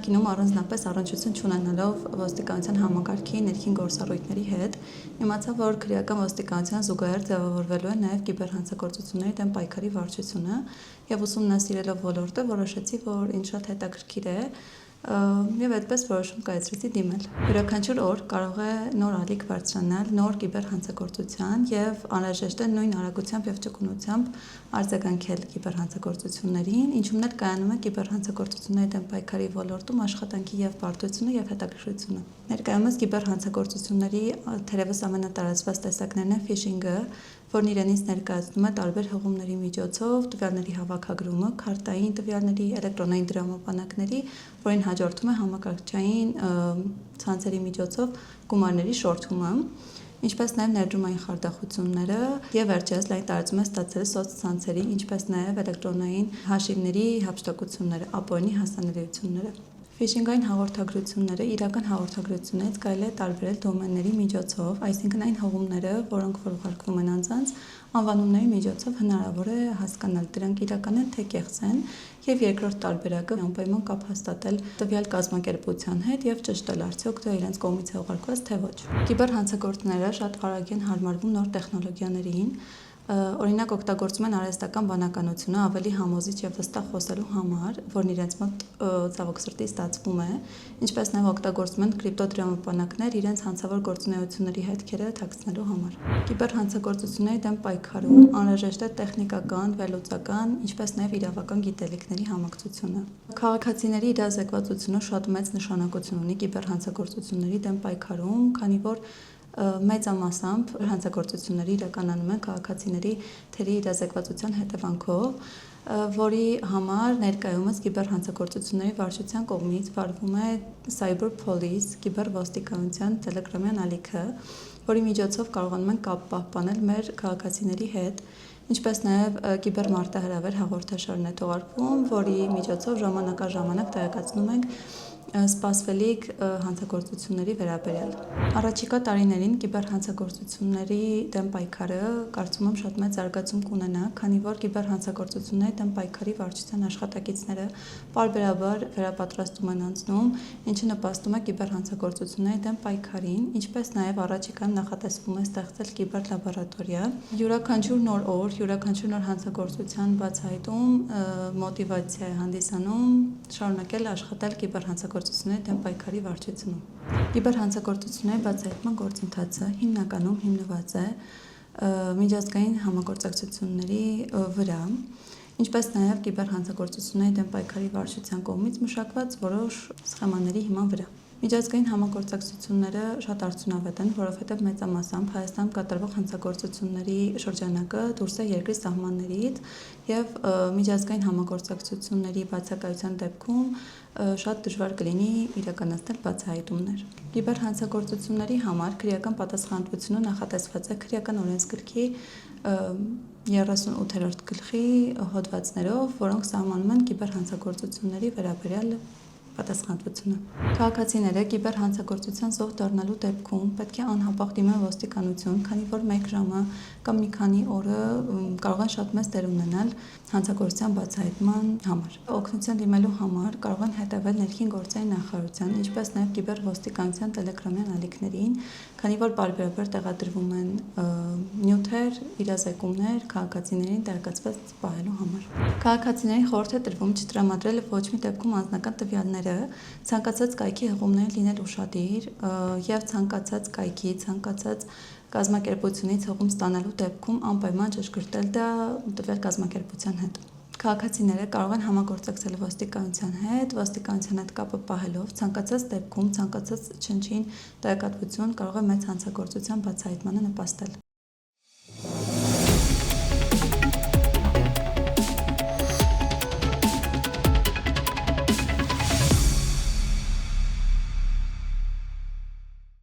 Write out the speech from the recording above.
նախկինում առանձնապես առնչություն չունենալով ոստիկանության համակարգի ներքին գործառույթների հետ, իմացա, որ քրեական ոստիկանության զուգահեռ ձևավորվելու է նաև կիբերհանցագործությունների դեմ պայքարի վարչությունը եւ ուսումնասիրելով ոլորտը որոշեցի, որ ինձ շատ հետաքրքիր է եւ այդպես որոշում կայացրեցի դիմել։ Յուրաքանչյուր օր կարող է նոր ալիք բարձրանալ նոր կիբերհանցագործության եւ անհրաժեշտ է նույն արագությամբ եւ ճկունությամբ արձագանքել կիբերհանցագործություններին, ինչումն էլ կայանում է կիբերհանցագործությունների դեմ պայքարի ոլորտում աշխատանքի եւ պարտությունը եւ հետաքրքրությունը։ Ներկայումս կիբերհանցագործությունների թերևս ամենատարածված տեսակներն են ֆիշինգը, որն իրենից ներկայացնում է տարբեր հղումների միջոցով տվյալների հավաքագրումը, քարտային տվյալների, էլեկտրոնային դրամապանակների, որին հաջորդում է համակարգչային ցանցերի միջոցով գումարների շորթումը, ինչպես նաև ներդրումային խարդախությունները եւ վերջերս լայն տարածում է ստացել սոցցանցերի, ինչպես նաև էլեկտրոնային հաշիվների հափշտակությունները, ապօրինի հասանելիությունները։ Ֆիշինգային հաղորդագրությունները իրական հաղորդագրություններից կարելի է տարբերել դոմենների միջոցով, այսինքն այն հղումները, որոնք որ ուղարկվում են անձանց, անվանումների միջոցով հնարավոր է հասկանալ դրանք իրական են թե կեղծ են, եւ երկրորդ տարբերակը անպայման կապ հաստատել տվյալ կազմակերպության հետ եւ ճշտել արդյոք դա իրենց կողմից է ուղարկված թե ոչ։ Կիբերհանցագործները շատ արագ են հարմարվում նոր տեխնոլոգիաներին, օրինակ օգտագործում են արհեստական բանականությունը ավելի համոզիչ եւ վստահ խոսելու համար, որն իրենց մոտ ցավոք սրտի ստացվում է, ինչպես նաեւ օգտագործում են կրիպտոդրամապանակներ իրենց հանցավոր գործունեությունների հետքերը թաքցնելու համար։ Կիբերհանցագործությունների դեմ պայքարում անհրաժեշտ է տեխնիկական, վերլուծական, ինչպես նաեւ իրավական գիտելիքների համակցությունը։ Քաղաքացիների իրազեկվածությունը շատ մեծ նշանակություն ունի կիբերհանցագործությունների դեմ պայքարում, քանի որ մեծամասամբ հանցագործությունների իրականանում են քաղաքացիների թերի իրազեկվածության հետևանքով, որի համար ներկայումս կիբերհանցագործությունների վարչության կողմից վարվում է Cyber Police կիբերոստիկանության տելեգրամյան ալիքը, որի միջոցով կարողանում են կապ պահպանել մեր քաղաքացիների հետ, ինչպես նաև կիբերմարտահրավեր հաղորդաշարն է թողարկվում, որի միջոցով ժամանակ առ ժամանակ տեղեկացնում ենք սպասվելիք հանցագործությունների վերաբերյալ։ Առաջիկա տարիներին կիբերհանցագործությունների դեմ պայքարը կարծում եմ շատ մեծ զարգացում կունենա, քանի որ կիբերհանցագործությունների դեմ պայքարի վարչության աշխատակիցները պարբերաբար վերապատրաստում են անցնում, ինչը նպաստում է կիբերհանցագործությունների դեմ պայքարին, ինչպես նաև առաջիկան նախատեսվում է ստեղծել կիբերլաբորատորիա։ Յուրաքանչյուր նոր օր, յուրաքանչյուր նոր հանցագործության բացահայտում մոտիվացիա է հանդիսանում շարունակել աշխատել կիբերհանցագործությունների դեմ պայքարի վարչությունում։ Կիբերհանցագործությունների բացահայտման գործընթացը հիմնականում հիմնված է միջազգային համագործակցությունների վրա, ինչպես նաև կիբերհանցագործությունների դեմ պայքարի վարչության կողմից մշակված որոշ սխեմաների հիման վրա։ Միջազգային համագործակցությունները շատ արդյունավետ են, որովհետև մեծամասամբ Հայաստանում կատարվող հանցագործությունների շրջանակը դուրս է երկրի սահմաններից եւ միջազգային համագործակցությունների բացակայության դեպքում շատ դժվար կլինի իրականացնել բացահայտումներ։ Կիբերհանցագործությունների համար քրեական պատասխանատվությունը նախատեսված է քրեական օրենսգրքի 38-րդ գլխի հոդվածներով, որոնք սահմանում են կիբերհանցագործությունների վերաբերյալ պատասխանատվությունը։ Քաղաքացիները կիբերհանցագործության զոհ դառնալու դեպքում պետք է անհապաղ դիմեն ոստիկանություն, քանի որ 1 ժամը կամ մի քանի օրը կարող են շատ մեծ դեր ունենալ հանցագործության բացահայտման համար։ Օգնության դիմելու համար կարող են հետևել ներքին գործերի նախարարության, ինչպես նաև կիբերոստիկանության տելեգրամյան ալիքներին, քանի որ պարբերաբար տեղադրվում են նյութեր, իրազեկումներ քաղաքացիներին տեղեկացված պահելու համար։ Քաղաքացիներին խորհուրդ է տրվում չտրամադրել ոչ մի դեպքում անձնական տվյալները, ցանկացած կայքի հղումներ լինել ուշադիր եւ ցանկացած կայքի, ցանկացած կազմակերպությունից հղում ստանալու դեպքում անպայման ճշգրտել դա տվյալ կազմակերպության հետ։ Քաղաքացիները կարող են համագործակցել ոստիկանության հետ կապը պահելով, ցանկացած դեպքում, ցանկացած չնչին տեղեկատվություն կարող է մեծ հանցագործության բացահայտմանը նպաստել։